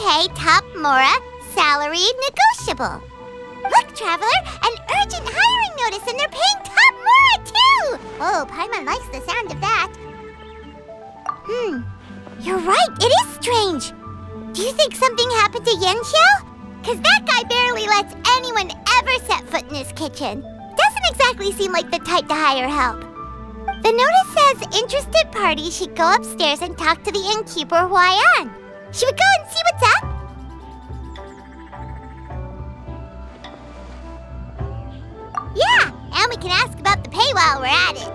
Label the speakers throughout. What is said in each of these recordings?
Speaker 1: pay top Mora, salary negotiable. Look, Traveler, an urgent hiring notice and they're paying top Mora too! Oh, Paimon likes the sound of that. You're right, it is strange. Do you think something happened to Yanxiao? Cause that guy barely lets anyone ever set foot in his kitchen. Doesn't exactly seem like the type to hire help. The notice says interested parties should go upstairs and talk to the innkeeper Huayan. Should we go and see what's up? Yeah, and we can ask about the pay while we're at it.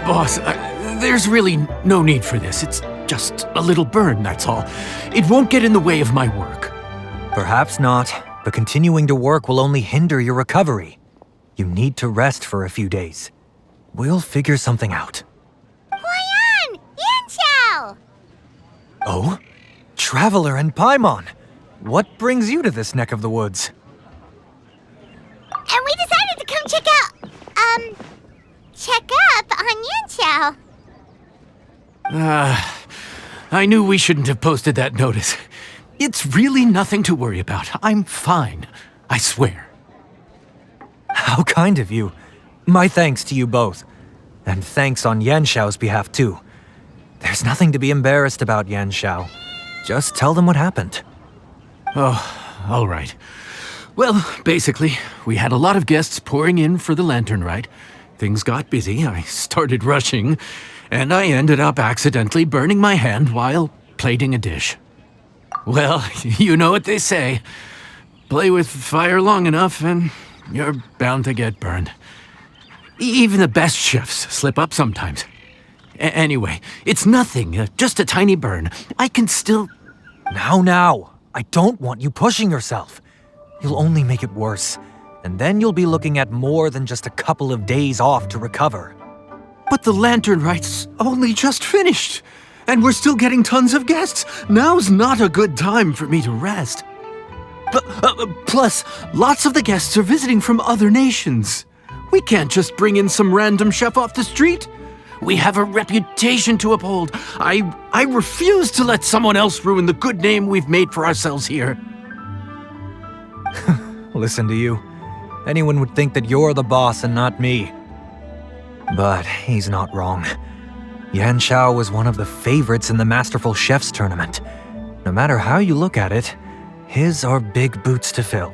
Speaker 2: Boss, there's really no need for this. It's just a little burn, that's all. It won't get in the way of my work.
Speaker 3: Perhaps not, but continuing to work will only hinder your recovery. You need to rest for a few days. We'll figure something out.
Speaker 1: Huayan! Yanxiao!
Speaker 3: Oh? Traveler and Paimon! What brings you to this neck of the woods?
Speaker 1: And we decided to come check up on Yanxiao.
Speaker 2: I knew we shouldn't have posted that notice. It's really nothing to worry about. I'm fine. I swear.
Speaker 3: How kind of you. My thanks to you both. And thanks on Yanxiao's behalf, too. There's nothing to be embarrassed about, Yanxiao. Just tell them what happened.
Speaker 2: Oh, all right. Well, basically, we had a lot of guests pouring in for the lantern rite. Things got busy, I started rushing, and I ended up accidentally burning my hand while plating a dish. Well, you know what they say. Play with fire long enough and you're bound to get burned. Even the best chefs slip up sometimes. Anyway, it's nothing, just a tiny burn. I can still...
Speaker 3: Now, I don't want you pushing yourself. You'll only make it worse, and then you'll be looking at more than just a couple of days off to recover.
Speaker 2: But the lantern rite's only just finished, and we're still getting tons of guests. Now's not a good time for me to rest. Plus, lots of the guests are visiting from other nations. We can't just bring in some random chef off the street. We have a reputation to uphold. I refuse to let someone else ruin the good name we've made for ourselves here.
Speaker 3: Listen to you. Anyone would think that you're the boss and not me. But he's not wrong. Yanxiao was one of the favorites in the Masterful Chefs tournament. No matter how you look at it, his are big boots to fill.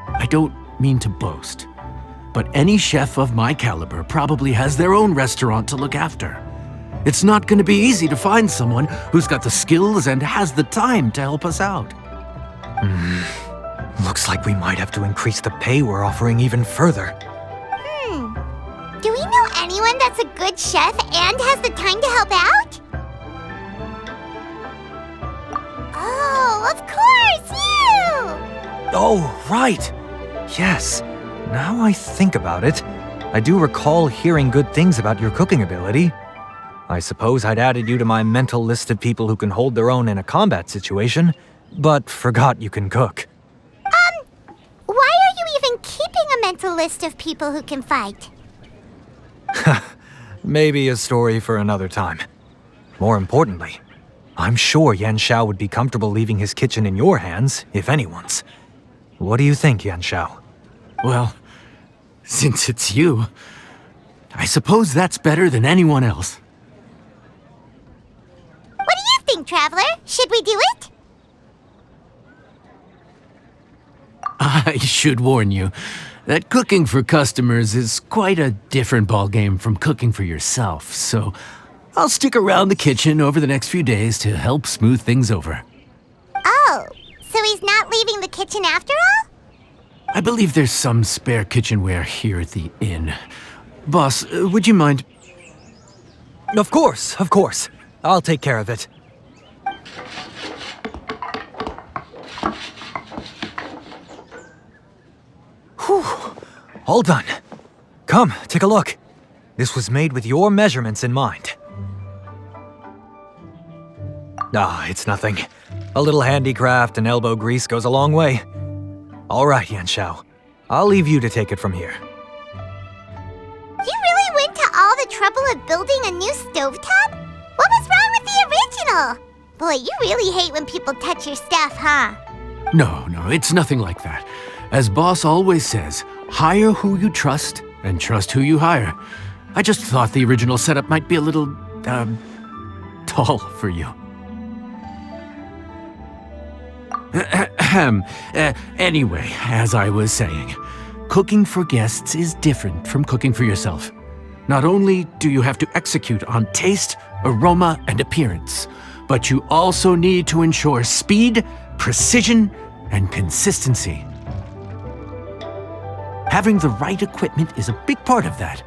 Speaker 2: I don't mean to boast, but any chef of my caliber probably has their own restaurant to look after. It's not going to be easy to find someone who's got the skills and has the time to help us out.
Speaker 3: Looks like we might have to increase the pay we're offering even further.
Speaker 1: Do we know anyone that's a good chef and has the time to help out? Oh, of course, you!
Speaker 3: Oh, right. Yes. Now I think about it, I do recall hearing good things about your cooking ability. I suppose I'd added you to my mental list of people who can hold their own in a combat situation, but forgot you can cook.
Speaker 1: Why are you even keeping a mental list of people who can fight?
Speaker 3: Maybe a story for another time. More importantly, I'm sure Yanxiao would be comfortable leaving his kitchen in your hands, if anyone's. What do you think, Yanxiao?
Speaker 2: Well, since it's you, I suppose that's better than anyone else.
Speaker 1: What do you think, Traveler? Should we do it?
Speaker 2: I should warn you that cooking for customers is quite a different ballgame from cooking for yourself, so I'll stick around the kitchen over the next few days to help smooth things over.
Speaker 1: Oh, so he's not leaving the kitchen after all?
Speaker 2: I believe there's some spare kitchenware here at the inn. Boss, would you mind?
Speaker 3: Of course. I'll take care of it. Whew. All done. Come, take a look. This was made with your measurements in mind. Ah, it's nothing. A little handicraft and elbow grease goes a long way. All right, Yanxiao. I'll leave you to take it from here.
Speaker 1: You really went to all the trouble of building a new stovetop? What was wrong with the original? Boy, you really hate when people touch your stuff, huh?
Speaker 2: No, it's nothing like that. As Boss always says, hire who you trust and trust who you hire. I just thought the original setup might be a little, tall for you. Anyway, as I was saying, cooking for guests is different from cooking for yourself. Not only do you have to execute on taste, aroma, and appearance, but you also need to ensure speed, precision, and consistency. Having the right equipment is a big part of that.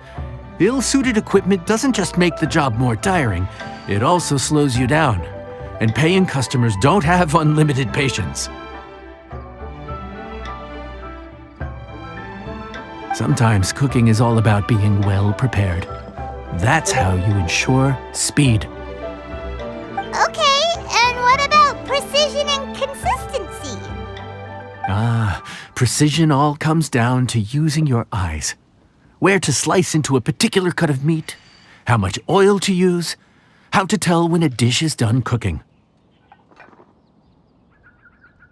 Speaker 2: Ill-suited equipment doesn't just make the job more tiring, it also slows you down. And paying customers don't have unlimited patience. Sometimes cooking is all about being well prepared. That's how you ensure speed.
Speaker 1: Okay, and what about precision and consistency?
Speaker 2: Precision all comes down to using your eyes. Where to slice into a particular cut of meat, how much oil to use, how to tell when a dish is done cooking.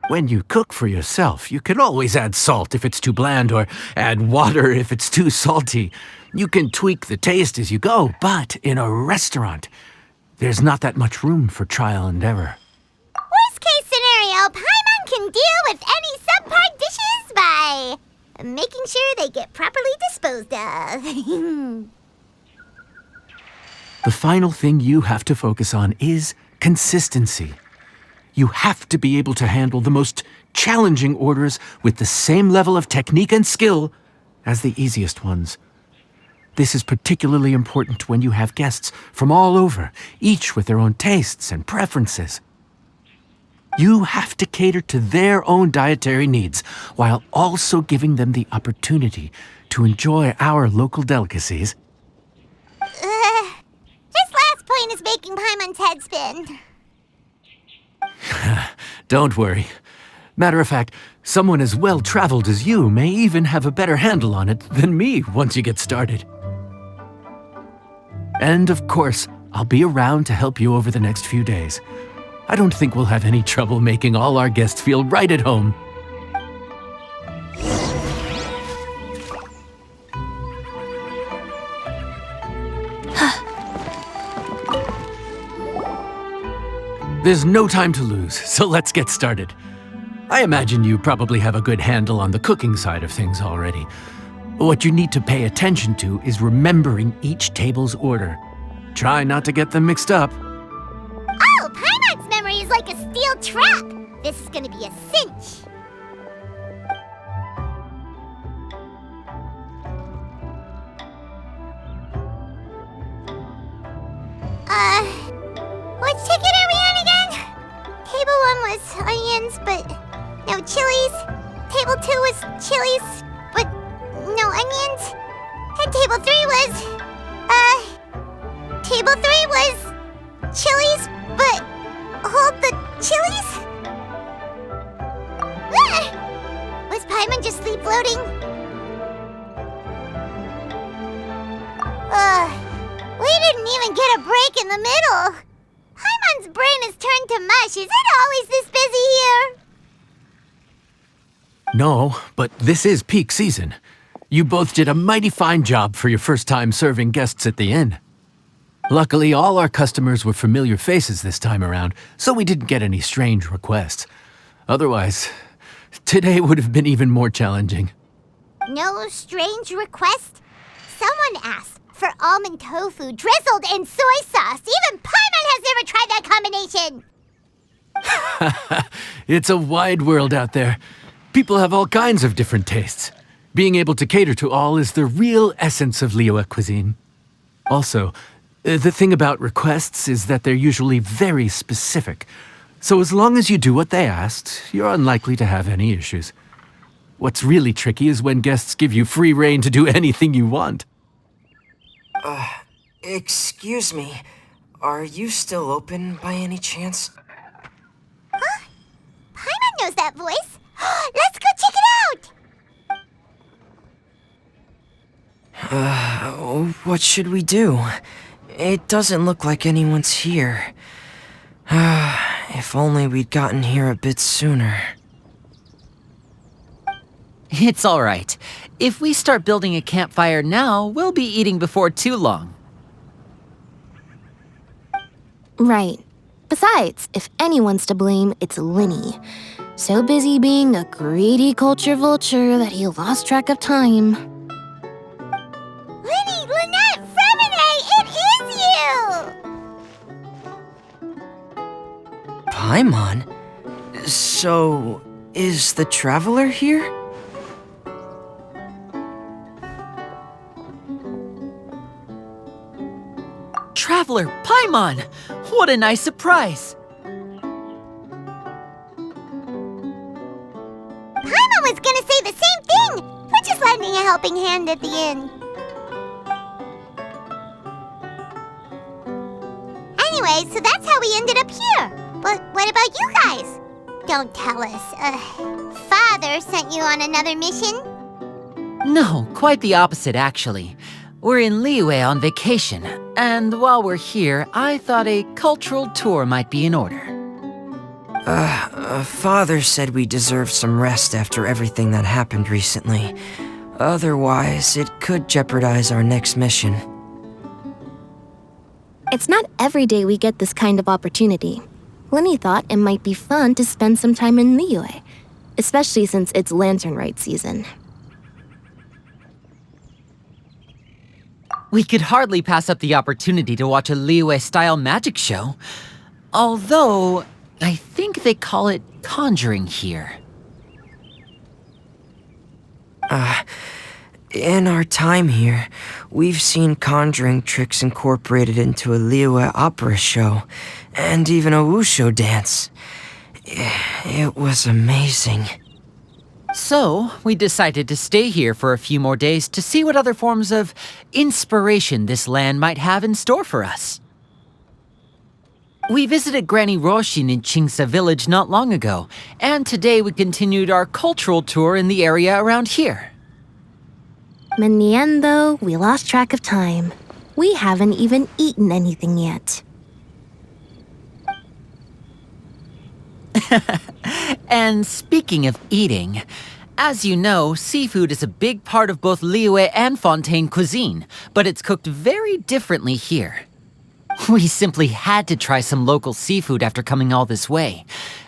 Speaker 2: When you cook for yourself, you can always add salt if it's too bland or add water if it's too salty. You can tweak the taste as you go, but in a restaurant, there's not that much room for trial and error.
Speaker 1: Worst case scenario, Paimon can deal with any subpar dishes by making sure they get properly disposed of.
Speaker 2: The final thing you have to focus on is consistency. You have to be able to handle the most challenging orders with the same level of technique and skill as the easiest ones. This is particularly important when you have guests from all over, each with their own tastes and preferences. You have to cater to their own dietary needs while also giving them the opportunity to enjoy our local delicacies.
Speaker 1: This last point is making Paimon's head spin.
Speaker 2: Don't worry. Matter of fact, someone as well-traveled as you may even have a better handle on it than me once you get started. And of course, I'll be around to help you over the next few days. I don't think we'll have any trouble making all our guests feel right at home. There's no time to lose, so let's get started. I imagine you probably have a good handle on the cooking side of things already. What you need to pay attention to is remembering each table's order. Try not to get them mixed up.
Speaker 1: Oh, Paimon's memory is like a steel trap. This is gonna be a cinch. Which ticket are we on again? Table 1 was onions, but no chilies. Table 2 was chilies, but no onions. And table 3 was, table 3 was chilies, but hold the chilies? Was Paimon just sleep floating? We didn't even get a break in the middle. Paimon's brain has turned to mush. Is it always this busy here?
Speaker 2: No, but this is peak season. You both did a mighty fine job for your first time serving guests at the inn. Luckily, all our customers were familiar faces this time around, so we didn't get any strange requests. Otherwise, today would have been even more challenging.
Speaker 1: No strange request? Someone asked for almond tofu drizzled in soy sauce. Even Paimon has never tried that combination.
Speaker 2: It's a wide world out there. People have all kinds of different tastes. Being able to cater to all is the real essence of Liyue cuisine. Also, the thing about requests is that they're usually very specific. So as long as you do what they asked, you're unlikely to have any issues. What's really tricky is when guests give you free rein to do anything you want.
Speaker 4: Excuse me. Are you still open by any chance?
Speaker 1: Paimon knows that voice. Let's go check it out!
Speaker 4: What should we do? It doesn't look like anyone's here. If only we'd gotten here a bit sooner.
Speaker 5: It's all right. If we start building a campfire now, we'll be eating before too long.
Speaker 6: Right. Besides, if anyone's to blame, it's Linny. So busy being a greedy culture vulture that he lost track of time.
Speaker 1: Linny, Lynette, Fremine, it is you!
Speaker 4: Paimon? So, is the Traveler here?
Speaker 5: Traveler, Paimon! What a nice surprise!
Speaker 1: Paimon was gonna say the same thing! We're just lending a helping hand at the inn. Anyway, so that's how we ended up here. But what about you guys? Don't tell us. Father sent you on another mission?
Speaker 5: No, quite the opposite, actually. We're in Liyue on vacation, and while we're here, I thought a cultural tour might be in order.
Speaker 4: Father said we deserve some rest after everything that happened recently. Otherwise, it could jeopardize our next mission.
Speaker 6: It's not every day we get this kind of opportunity. Linny thought it might be fun to spend some time in Liyue, especially since it's Lantern Rite season.
Speaker 5: We could hardly pass up the opportunity to watch a Liyue-style magic show. Although, I think they call it conjuring here.
Speaker 4: In our time here, we've seen conjuring tricks incorporated into a Liyue opera show, and even a wushu dance. It was amazing.
Speaker 5: So, we decided to stay here for a few more days to see what other forms of inspiration this land might have in store for us. We visited Granny Roshin in Qingsa village not long ago, and today we continued our cultural tour in the area around here.
Speaker 6: In the end, though, we lost track of time. We haven't even eaten anything yet.
Speaker 5: And speaking of eating, as you know, seafood is a big part of both Liyue and Fontaine cuisine, but it's cooked very differently here. We simply had to try some local seafood after coming all this way.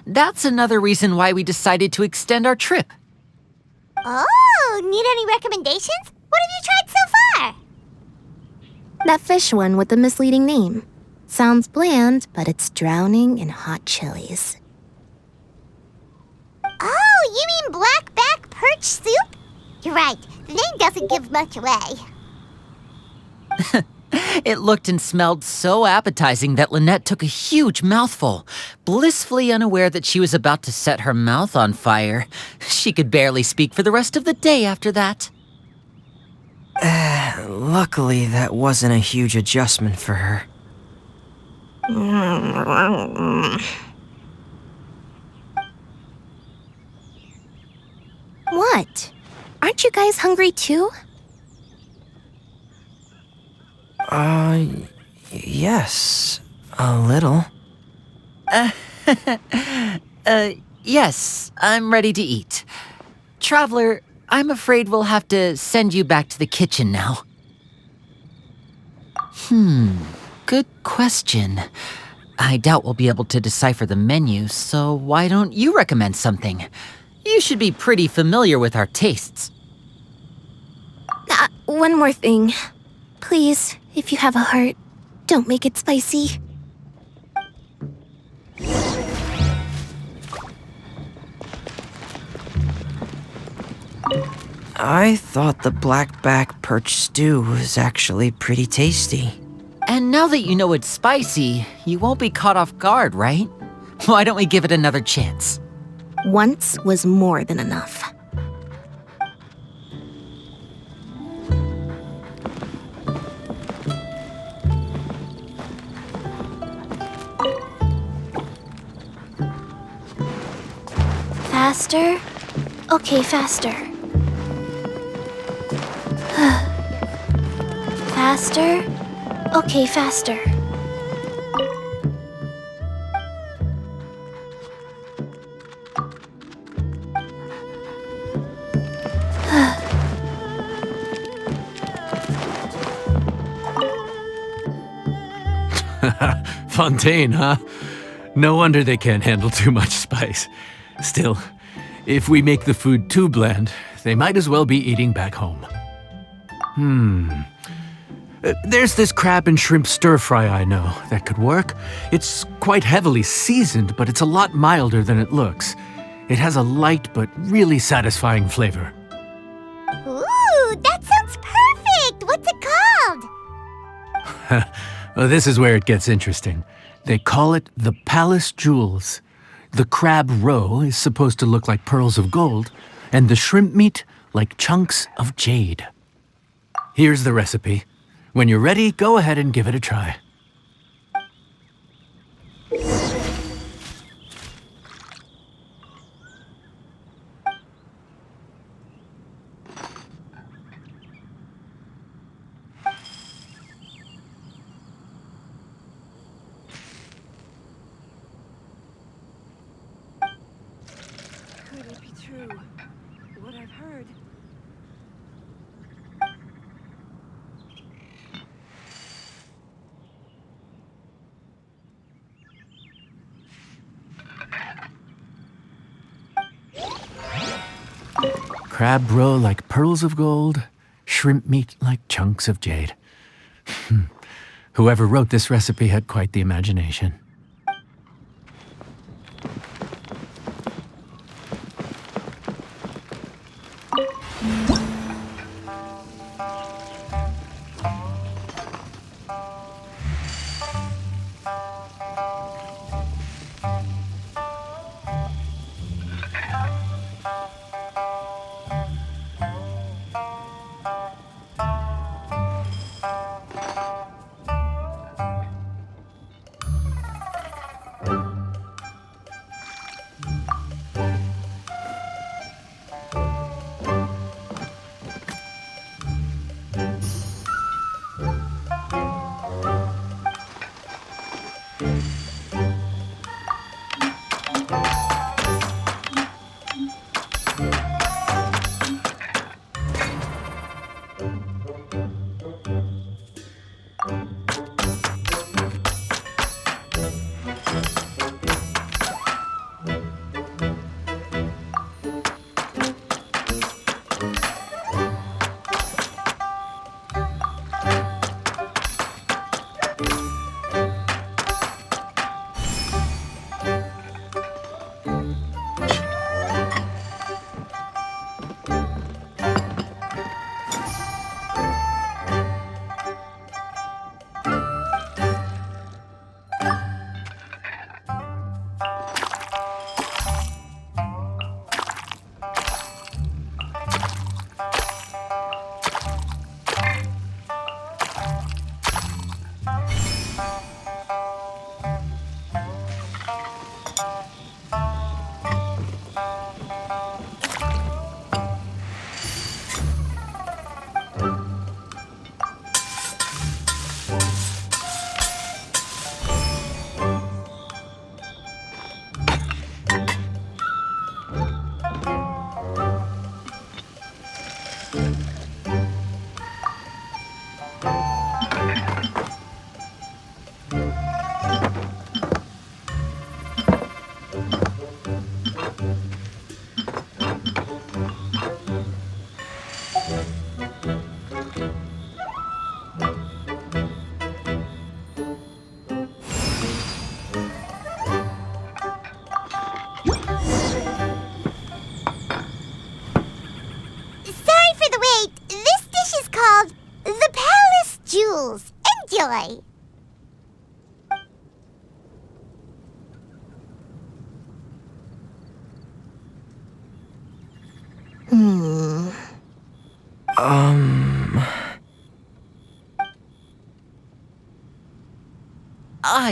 Speaker 5: That's another reason why we decided to extend our trip.
Speaker 1: Oh, need any recommendations? What have you tried so far?
Speaker 6: That fish one with the misleading name. Sounds bland, but it's drowning in hot chilies.
Speaker 1: Oh, you mean blackback perch soup? You're right, the name doesn't give much away.
Speaker 5: It looked and smelled so appetizing that Lynette took a huge mouthful, blissfully unaware that she was about to set her mouth on fire. She could barely speak for the rest of the day after that.
Speaker 4: Luckily, that wasn't a huge adjustment for her.
Speaker 6: What? Aren't you guys hungry too?
Speaker 4: Yes, a little.
Speaker 5: Yes, I'm ready to eat. Traveler, I'm afraid we'll have to send you back to the kitchen now. Good question. I doubt we'll be able to decipher the menu, so why don't you recommend something? You should be pretty familiar with our tastes.
Speaker 6: One more thing. Please, if you have a heart, don't make it spicy.
Speaker 4: I thought the blackback perch stew was actually pretty tasty.
Speaker 5: And now that you know it's spicy, you won't be caught off guard, right? Why don't we give it another chance?
Speaker 6: Once was more than enough. Faster? Okay, faster. Faster? Okay, faster.
Speaker 2: Fontaine, huh? No wonder they can't handle too much spice. Still, if we make the food too bland, they might as well be eating back home. There's this crab and shrimp stir fry I know that could work. It's quite heavily seasoned, but it's a lot milder than it looks. It has a light but really satisfying flavor.
Speaker 1: Ooh, that sounds perfect! What's it called?
Speaker 2: Well, this is where it gets interesting. They call it the Palace Jewels. The crab roe is supposed to look like pearls of gold, and the shrimp meat like chunks of jade. Here's the recipe. When you're ready, go ahead and give it a try.
Speaker 7: Could it be true? What I've heard.
Speaker 2: Crab roe like pearls of gold, shrimp meat like chunks of jade. Whoever wrote this recipe had quite the imagination.
Speaker 1: Sorry for the wait. This dish is called the Palace Jewels. Enjoy!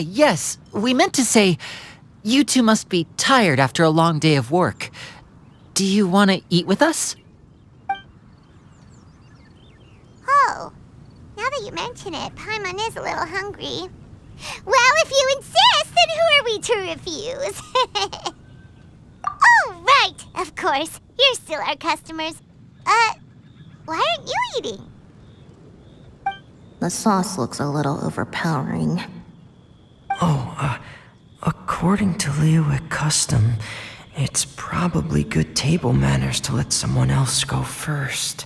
Speaker 5: Yes. We meant to say, you two must be tired after a long day of work. Do you want to eat with us?
Speaker 1: Oh, now that you mention it, Paimon is a little hungry. Well, if you insist, then who are we to refuse? Oh, right, of course. You're still our customers. Why aren't you eating?
Speaker 6: The sauce looks a little overpowering.
Speaker 4: According to Liyue custom, it's probably good table manners to let someone else go first.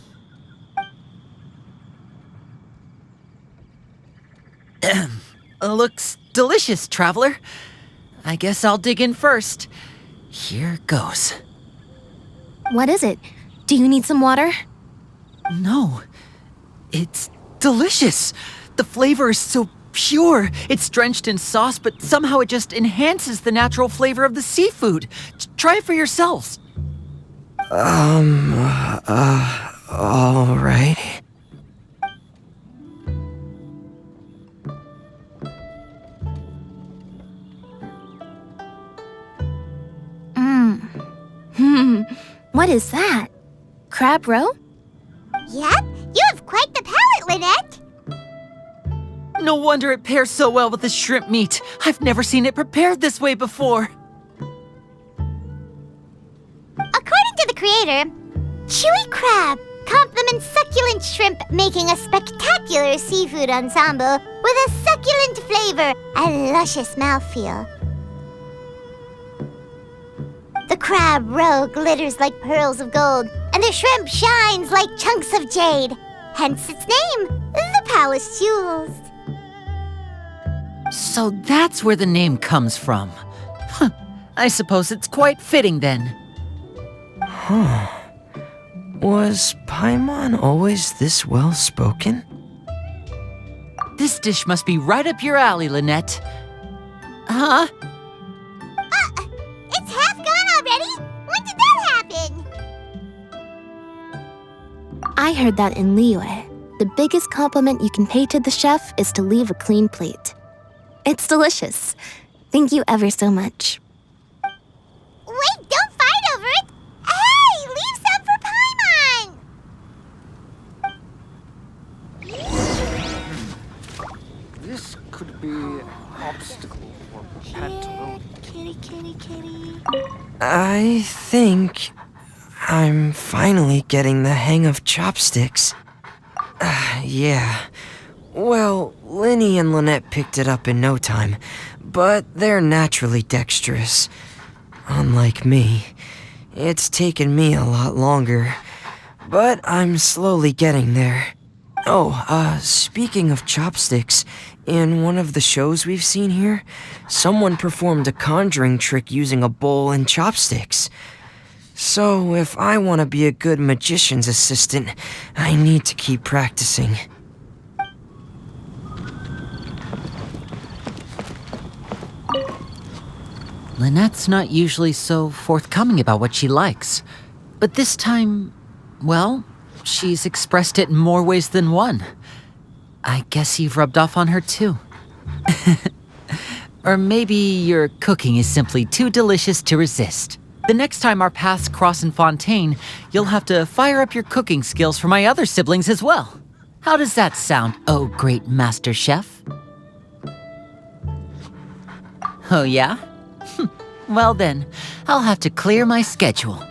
Speaker 5: Looks delicious, traveler. I guess I'll dig in first. Here goes.
Speaker 6: What is it? Do you need some water?
Speaker 5: No, it's delicious. The flavor is so pure. It's drenched in sauce, but somehow it just enhances the natural flavor of the seafood. Try it for yourselves.
Speaker 4: All right.
Speaker 6: What is that? Crab roe?
Speaker 1: Yep, you have quite the palate, Lynette.
Speaker 5: No wonder it pairs so well with the shrimp meat. I've never seen it prepared this way before.
Speaker 1: According to the creator, chewy crab complements succulent shrimp, making a spectacular seafood ensemble with a succulent flavor and luscious mouthfeel. The crab roe glitters like pearls of gold, and the shrimp shines like chunks of jade. Hence its name, the Palace Jewels.
Speaker 5: So that's where the name comes from. Huh. I suppose it's quite fitting then.
Speaker 4: Was Paimon always this well-spoken?
Speaker 5: This dish must be right up your alley, Lynette. Huh?
Speaker 1: It's half gone already? When did that happen?
Speaker 6: I heard that in Liyue. The biggest compliment you can pay to the chef is to leave a clean plate. It's delicious. Thank you ever so much.
Speaker 1: Wait, don't fight over it! Hey, leave some for Paimon!
Speaker 8: This could be an obstacle for Pantaloon.
Speaker 1: Kitty.
Speaker 4: I think I'm finally getting the hang of chopsticks. Yeah. Well, Lynnie and Lynette picked it up in no time, but they're naturally dexterous. Unlike me, it's taken me a lot longer, but I'm slowly getting there. Speaking of chopsticks, in one of the shows we've seen here, someone performed a conjuring trick using a bowl and chopsticks. So if I want to be a good magician's assistant, I need to keep practicing.
Speaker 5: Lynette's not usually so forthcoming about what she likes. But this time, well, she's expressed it in more ways than one. I guess you've rubbed off on her too. Or maybe your cooking is simply too delicious to resist. The next time our paths cross in Fontaine, you'll have to fire up your cooking skills for my other siblings as well. How does that sound, oh great master chef? Oh yeah? Well then, I'll have to clear my schedule.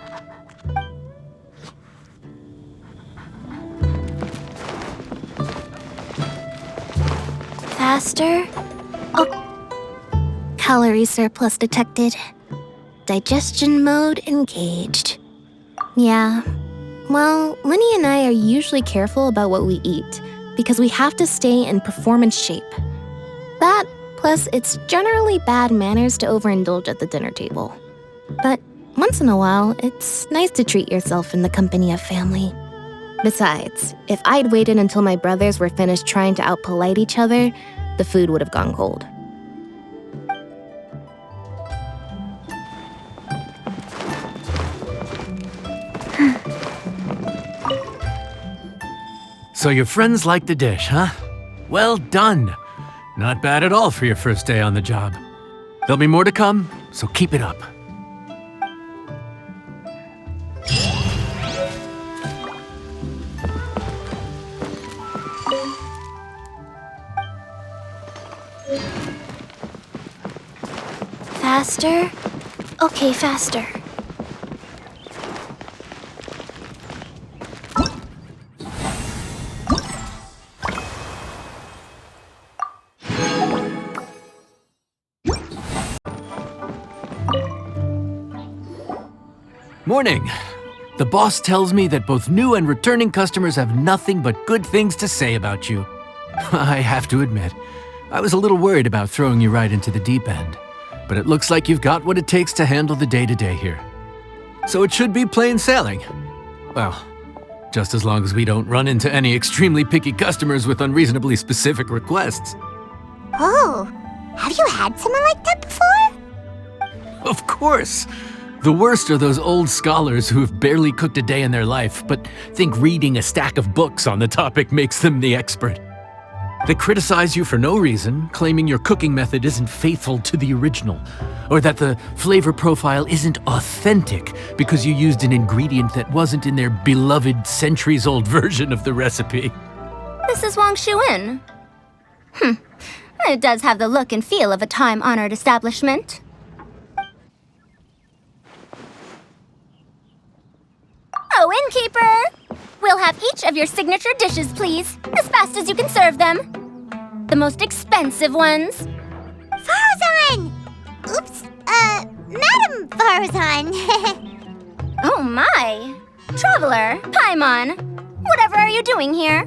Speaker 6: Faster? Oh. Calorie surplus detected. Digestion mode engaged. Yeah. Well, Lynnie and I are usually careful about what we eat because we have to stay in performance shape. That, plus it's generally bad manners to overindulge at the dinner table. But once in a while, it's nice to treat yourself in the company of family. Besides, if I'd waited until my brothers were finished trying to outpolite each other, the food would have gone cold.
Speaker 2: So your friends like the dish, huh? Well done. Not bad at all for your first day on the job. There'll be more to come, so keep it up.
Speaker 6: Faster? Okay, faster.
Speaker 2: Morning. The boss tells me that both new and returning customers have nothing but good things to say about you. I have to admit, I was a little worried about throwing you right into the deep end, but it looks like you've got what it takes to handle the day-to-day here. So it should be plain sailing. Well, just as long as we don't run into any extremely picky customers with unreasonably specific requests.
Speaker 1: Oh, have you had someone like that before?
Speaker 2: Of course! The worst are those old scholars who have barely cooked a day in their life, but think reading a stack of books on the topic makes them the expert. They criticize you for no reason, claiming your cooking method isn't faithful to the original, or that the flavor profile isn't authentic because you used an ingredient that wasn't in their beloved centuries-old version of the recipe.
Speaker 9: This is Wang Shuin. It does have the look and feel of a time-honored establishment. Oh, innkeeper! We'll have each of your signature dishes, please, as fast as you can serve them. The most expensive ones.
Speaker 1: Farzan! Oops, Madam Farzan.
Speaker 9: Oh my! Traveler, Paimon, whatever are you doing here?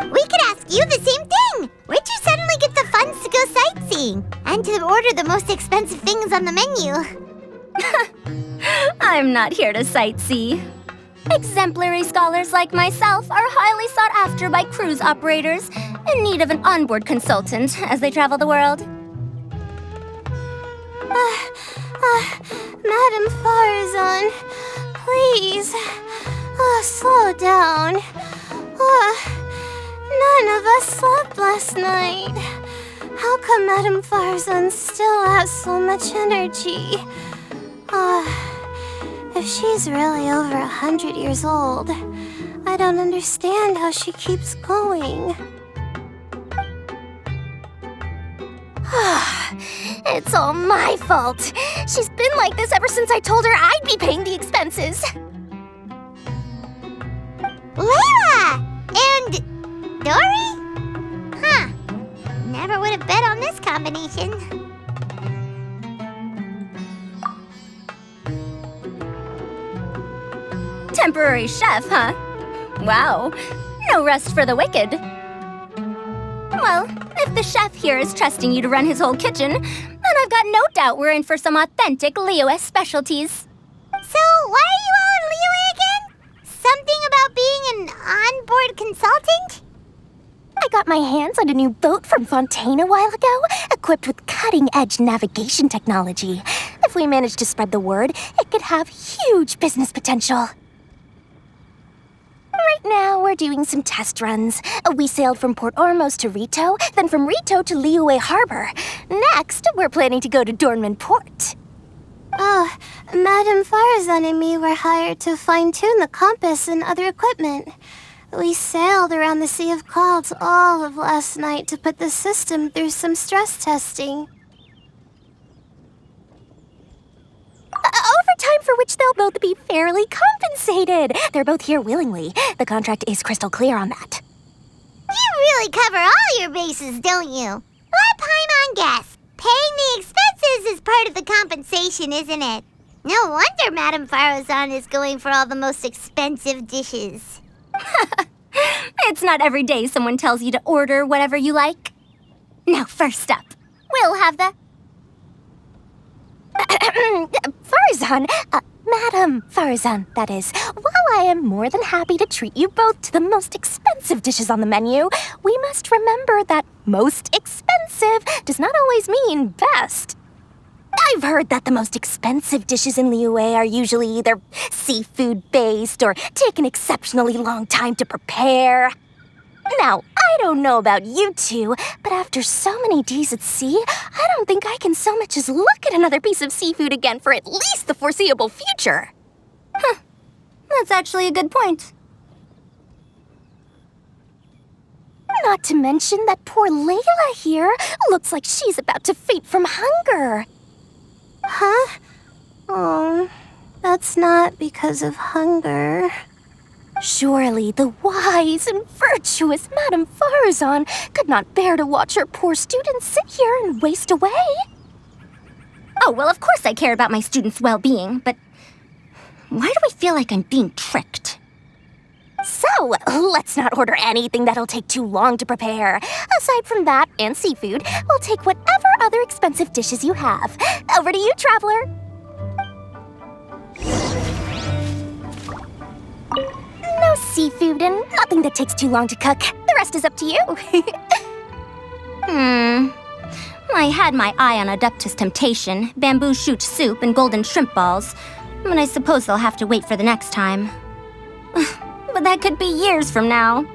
Speaker 1: We could ask you the same thing. Where'd you suddenly get the funds to go sightseeing? And to order the most expensive things on the menu?
Speaker 9: I'm not here to sightsee. Exemplary scholars like myself are highly sought after by cruise operators in need of an onboard consultant as they travel the world.
Speaker 6: Madam Farzan, please, slow down. None of us slept last night. How come Madam Farzan still has so much energy? If she's really over 100 years old, I don't understand how she keeps going.
Speaker 9: It's all my fault. She's been like this ever since I told her I'd be paying the expenses.
Speaker 1: Layla! And Dory? Huh. Never would have bet on this combination.
Speaker 9: Temporary chef, huh? Wow. No rest for the wicked. Well, if the chef here is trusting you to run his whole kitchen, then I've got no doubt we're in for some authentic Liyue specialties.
Speaker 1: So, why are you all in Liyue again? Something about being an onboard consultant?
Speaker 9: I got my hands on a new boat from Fontaine a while ago, equipped with cutting-edge navigation technology. If we manage to spread the word, it could have huge business potential. Right now, we're doing some test runs. We sailed from Port Ormos to Rito, then from Rito to Liyue Harbor. Next, we're planning to go to Dornman Port.
Speaker 6: Oh, Madam Farzan and me were hired to fine-tune the compass and other equipment. We sailed around the Sea of Clouds all of last night to put the system through some stress testing.
Speaker 9: Overtime for which they'll both be fairly compensated. They're both here willingly. The contract is crystal clear on that.
Speaker 1: You really cover all your bases, don't you? Let Paimon guess. Paying the expenses is part of the compensation, isn't it? No wonder Madame Farzan is going for all the most expensive dishes.
Speaker 9: It's not every day someone tells you to order whatever you like. Now, first up, we'll have the... Farzan, Madam Farzan, that is. While I am more than happy to treat you both to the most expensive dishes on the menu, we must remember that most expensive does not always mean best. I've heard that the most expensive dishes in Liyue are usually either seafood-based or take an exceptionally long time to prepare. Now, I don't know about you two, but after so many days at sea, I don't think I can so much as look at another piece of seafood again for at least the foreseeable future. Huh. That's actually a good point. Not to mention that poor Layla here looks like she's about to faint from hunger.
Speaker 6: Huh? Oh, that's not because of hunger.
Speaker 9: Surely the wise and virtuous Madame Farazan could not bear to watch her poor students sit here and waste away.
Speaker 10: Oh, well, of course I care about my students' well-being, but why do I feel like I'm being tricked?
Speaker 9: So, let's not order anything that'll take too long to prepare. Aside from that and seafood, we'll take whatever other expensive dishes you have. Over to you, Traveler. No seafood and nothing that takes too long to cook. The rest is up to you.
Speaker 10: I had my eye on Adeptus Temptation, bamboo shoot soup, and golden shrimp balls, but I suppose they'll have to wait for the next time. But that could be years from now.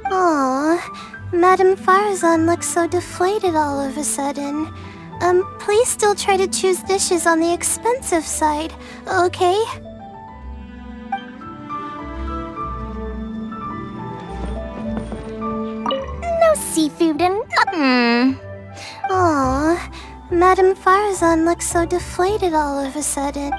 Speaker 6: Aw, Madame Farazan looks so deflated all of a sudden. Please still try to choose dishes on the expensive side, okay?
Speaker 9: No seafood and nothing.
Speaker 6: Aw, Madame Farazan looks so deflated all of a sudden.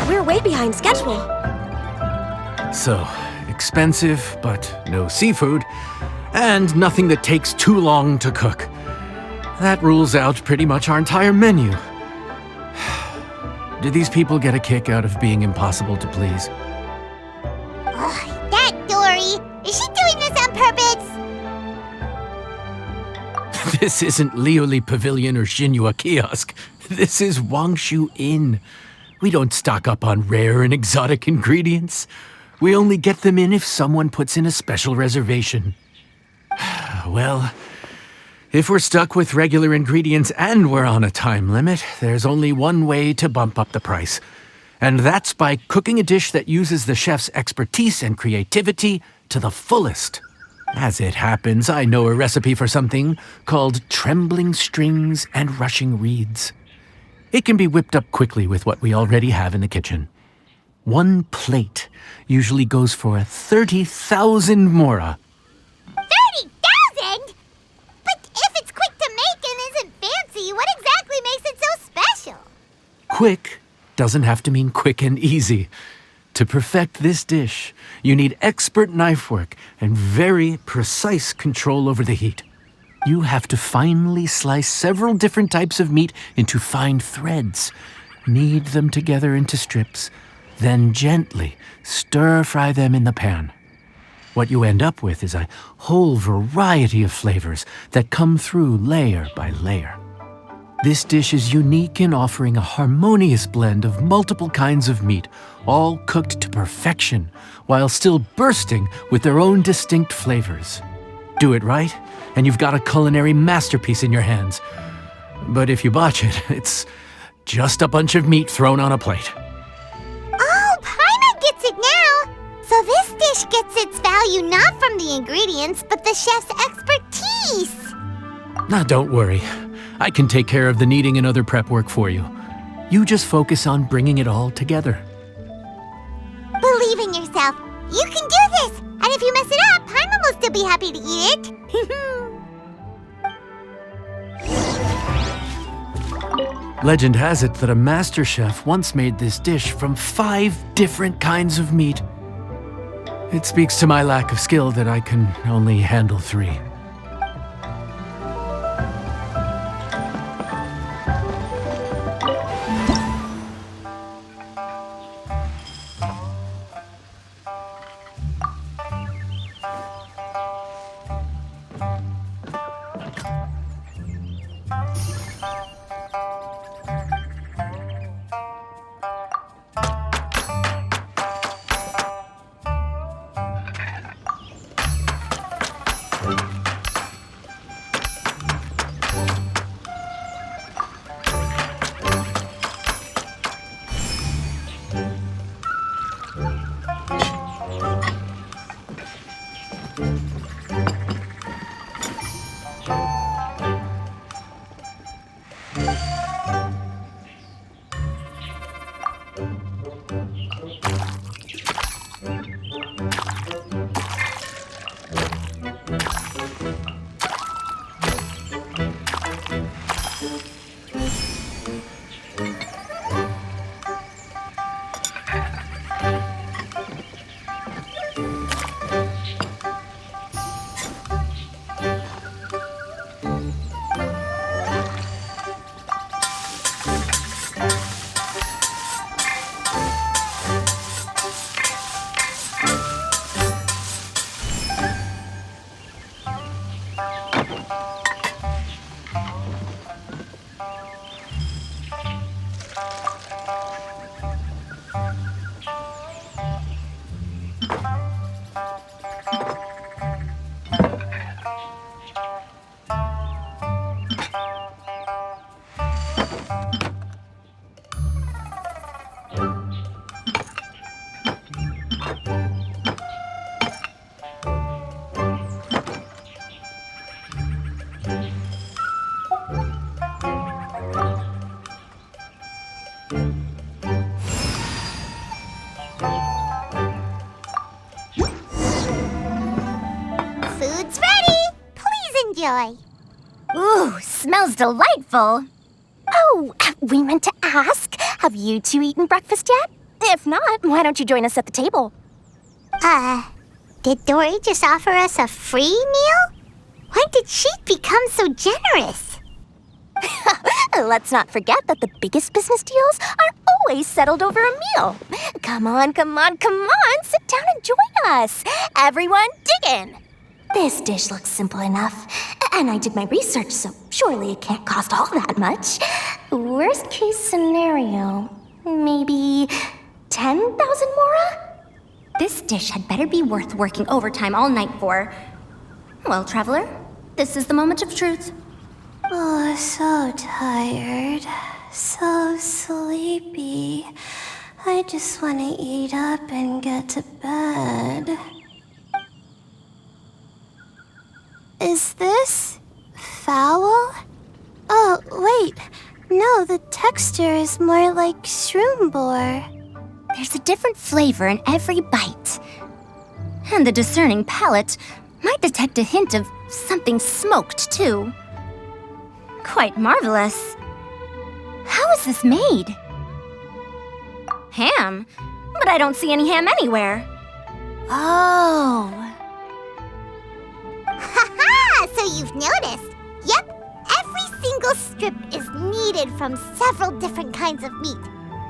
Speaker 10: We're way behind schedule.
Speaker 2: So, expensive, but no seafood, and nothing that takes too long to cook. That rules out pretty much our entire menu. Do these people get a kick out of being impossible to please?
Speaker 1: Ugh, that Dory! Is she doing this on purpose?
Speaker 2: This isn't Lioli Pavilion or Xinhua Kiosk. This is Wangshu Inn. We don't stock up on rare and exotic ingredients. We only get them in if someone puts in a special reservation. Well, if we're stuck with regular ingredients and we're on a time limit, there's only one way to bump up the price. And that's by cooking a dish that uses the chef's expertise and creativity to the fullest. As it happens, I know a recipe for something called trembling strings and rushing reeds. It can be whipped up quickly with what we already have in the kitchen. One plate usually goes for 30,000 mora.
Speaker 1: 30,000? But if it's quick to make and isn't fancy, what exactly makes it so special?
Speaker 2: Quick doesn't have to mean quick and easy. To perfect this dish, you need expert knife work and very precise control over the heat. You have to finely slice several different types of meat into fine threads, knead them together into strips, then gently stir-fry them in the pan. What you end up with is a whole variety of flavors that come through layer by layer. This dish is unique in offering a harmonious blend of multiple kinds of meat, all cooked to perfection, while still bursting with their own distinct flavors. Do it right, and you've got a culinary masterpiece in your hands. But if you botch it, it's just a bunch of meat thrown on a plate.
Speaker 1: Oh, Paimon gets it now! So this dish gets its value not from the ingredients, but the chef's expertise!
Speaker 2: Now, don't worry. I can take care of the kneading and other prep work for you. You just focus on bringing it all together.
Speaker 1: Believe in yourself. You can do this! And if you mess it up, Paimon will still be happy to eat it.
Speaker 2: Legend has it that a master chef once made this dish from 5 different kinds of meat. It speaks to my lack of skill that I can only handle 3.
Speaker 1: enjoy.
Speaker 9: Ooh, smells delightful. Oh, we meant to ask, have you two eaten breakfast yet? If not, why don't you join us at the table?
Speaker 1: Did Dory just offer us a free meal? When did she become so generous?
Speaker 9: Let's not forget that the biggest business deals are always settled over a meal. Come on, sit down and join us. Everyone, dig in. This dish looks simple enough, and I did my research, so surely it can't cost all that much. Worst case scenario, maybe 10,000 mora?
Speaker 10: This dish had better be worth working overtime all night for. Well, traveler, this is the moment of truth.
Speaker 6: Oh, so tired. So sleepy. I just want to eat up and get to bed. Is this foul? Oh, wait. No, the texture is more like shroom boar.
Speaker 10: There's a different flavor in every bite. And the discerning palate might detect a hint of something smoked, too. Quite marvelous. How is this made? Ham? But I don't see any ham anywhere.
Speaker 9: Oh.
Speaker 1: Haha! So you've noticed. Yep, every single strip is kneaded from several different kinds of meat.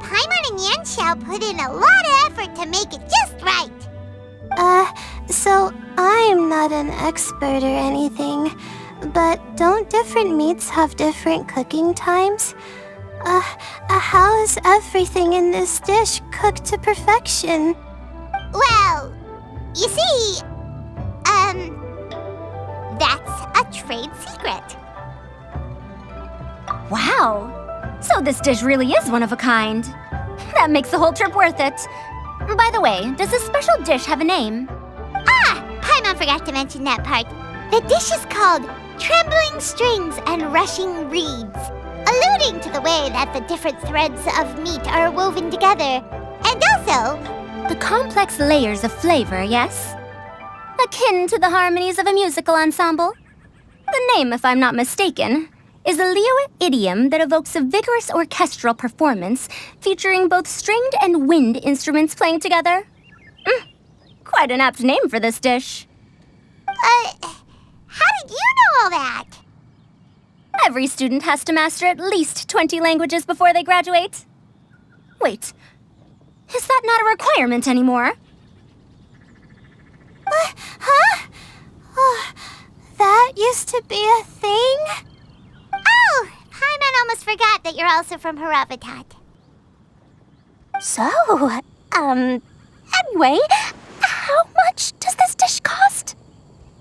Speaker 1: Paimon and Yanxiao put in a lot of effort to make it just right.
Speaker 6: So I'm not an expert or anything, but don't different meats have different cooking times? How is everything in this dish cooked to perfection?
Speaker 1: Well, you see, that's a trade secret.
Speaker 10: Wow. So this dish really is one of a kind. That makes the whole trip worth it. By the way, does this special dish have a name?
Speaker 1: Paimon forgot to mention that part. The dish is called Trembling Strings and Rushing Reeds, alluding to the way that the different threads of meat are woven together, and also
Speaker 10: the complex layers of flavor, yes? Akin to the harmonies of a musical ensemble. The name, if I'm not mistaken, is a Liyue idiom that evokes a vigorous orchestral performance featuring both stringed and wind instruments playing together. Quite an apt name for this dish.
Speaker 1: How did you know all that?
Speaker 10: Every student has to master at least 20 languages before they graduate. Wait, is that not a requirement anymore?
Speaker 6: Huh? Oh, that used to be a thing?
Speaker 1: Oh, Paimon almost forgot that you're also from Haravatat.
Speaker 9: So, anyway, how much does this dish cost?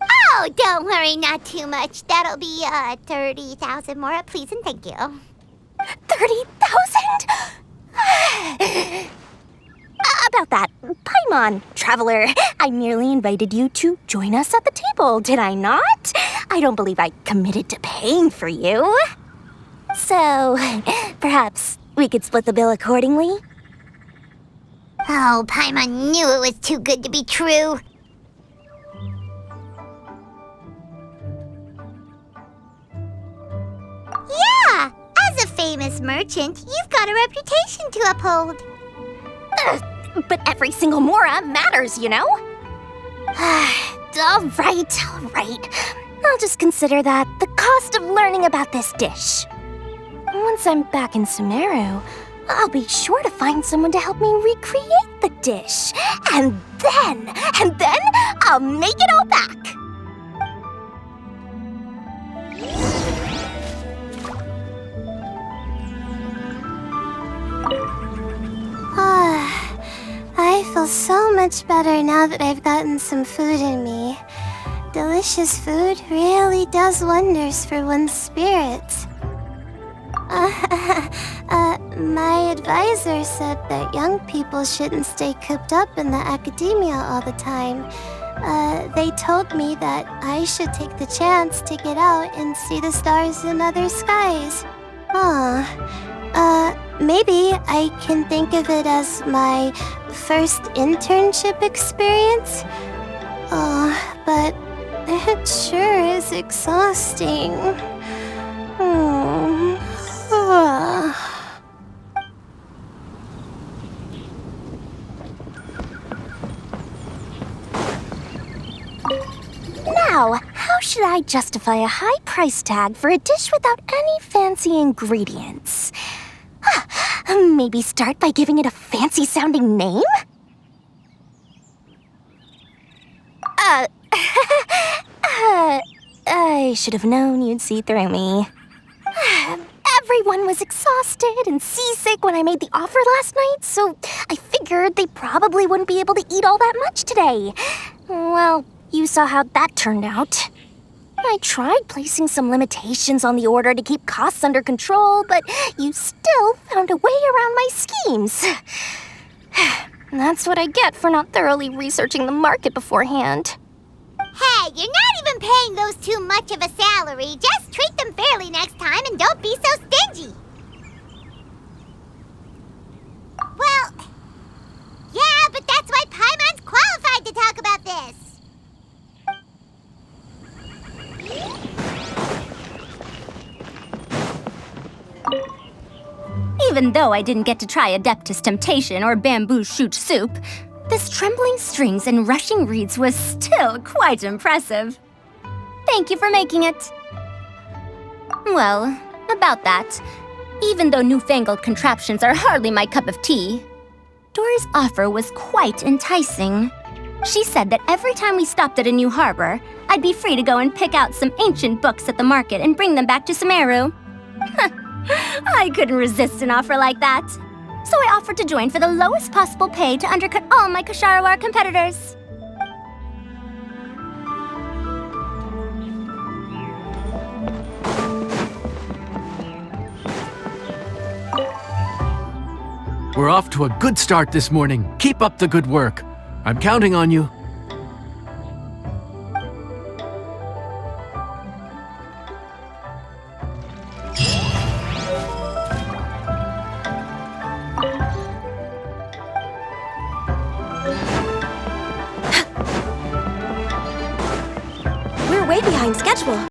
Speaker 1: Oh, don't worry, not too much. That'll be 30,000 mora, please and thank you.
Speaker 9: 30,000? About that, Paimon, traveler, I merely invited you to join us at the table, did I not? I don't believe I committed to paying for you. So, perhaps we could split the bill accordingly?
Speaker 1: Oh, Paimon knew it was too good to be true. Yeah, as a famous merchant, you've got a reputation to uphold.
Speaker 9: But every single mora matters, you know? All right. I'll just consider that the cost of learning about this dish. Once I'm back in Sumeru, I'll be sure to find someone to help me recreate the dish. And then I'll make it all back.
Speaker 6: I feel so much better now that I've gotten some food in me. Delicious food really does wonders for one's spirits. My advisor said that young people shouldn't stay cooped up in the academia all the time. They told me that I should take the chance to get out and see the stars in other skies. Maybe I can think of it as my first internship experience. But It sure is exhausting. Ah.
Speaker 9: Now, how should I justify a high price tag for a dish without any fancy ingredients? Maybe start by giving it a fancy-sounding name? I should have known you'd see through me. Everyone was exhausted and seasick when I made the offer last night, so I figured they probably wouldn't be able to eat all that much today. Well, you saw how that turned out. I tried placing some limitations on the order to keep costs under control, but you still found a way around my schemes. That's what I get for not thoroughly researching the market beforehand.
Speaker 1: Hey, you're not even paying those too much of a salary. Just treat them fairly next time and don't be so stingy. Well, yeah, but that's why Paimon's qualified to talk about this.
Speaker 10: Even though I didn't get to try Adeptus Temptation or Bamboo Shoot Soup, this trembling strings and rushing reeds was still quite impressive. Thank you for making it. Well, about that, even though newfangled contraptions are hardly my cup of tea, Dory's offer was quite enticing. She said that every time we stopped at a new harbor, I'd be free to go and pick out some ancient books at the market and bring them back to Sumeru. I couldn't resist an offer like that. So I offered to join for the lowest possible pay to undercut all my Kshahrewar competitors.
Speaker 2: We're off to a good start this morning. Keep up the good work. I'm counting on you.
Speaker 9: We're way behind schedule.